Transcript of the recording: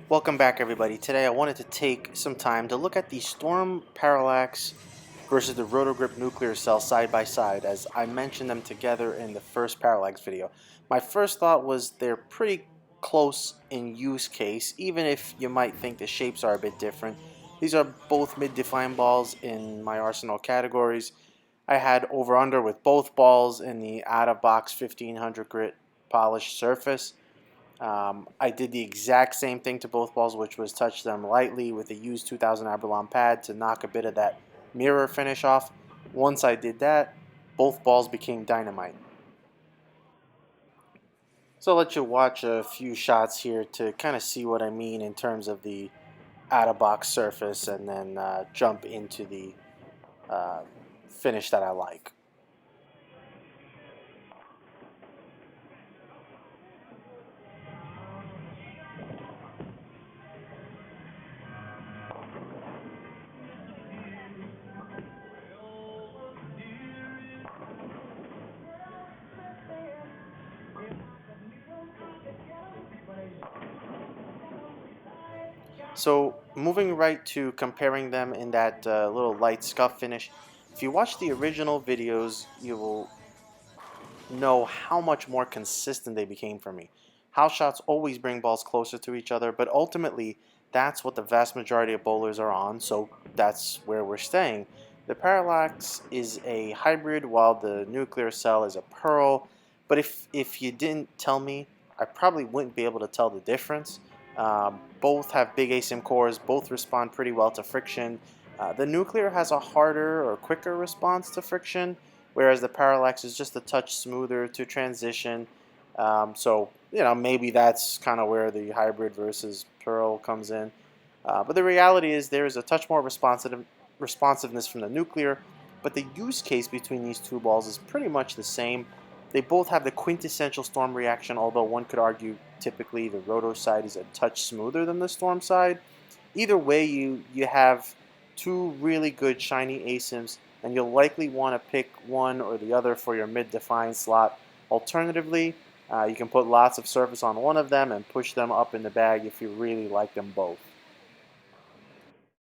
Welcome back, everybody. Today I wanted to take some time to look at the Storm Parallax versus the Roto Grip nuclear cell side by side, as I mentioned them together in the first Parallax video. My first thought was they're pretty close in use case, even if you might think the shapes are a bit different. These are both mid-define balls in my arsenal categories. I had over-under with both balls in the out-of-box 1500 grit polished surface. I did the exact same thing to both balls, which was touch them lightly with a used 2000 Abralon pad to knock a bit of that mirror finish off. Once I did that, both balls became dynamite. So I'll let you watch a few shots here to kind of see what I mean in terms of the out-of-box surface, and then jump into the uh, finish that I like. So moving right to comparing them in that little light scuff finish, if you watch the original videos, you will know how much more consistent they became for me. House shots always bring balls closer to each other, but ultimately that's what the vast majority of bowlers are on, so that's where we're staying. The Parallax is a hybrid while the nuclear cell is a pearl, but if you didn't tell me, I probably wouldn't be able to tell the difference. Both have big asim cores, both respond pretty well to friction. The nuclear has a harder or quicker response to friction, whereas the Parallax is just a touch smoother to transition. So, maybe that's kind of where the hybrid versus Pearl comes in. But the reality is there is a touch more responsiveness from the nuclear, but the use case between these two balls is pretty much the same. They both have the quintessential Storm reaction, although one could argue typically the Roto side is a touch smoother than the Storm side. Either way, you have two really good shiny asyms, and you'll likely want to pick one or the other for your mid-defined slot. Alternatively, you can put lots of surface on one of them and push them up in the bag if you really like them both.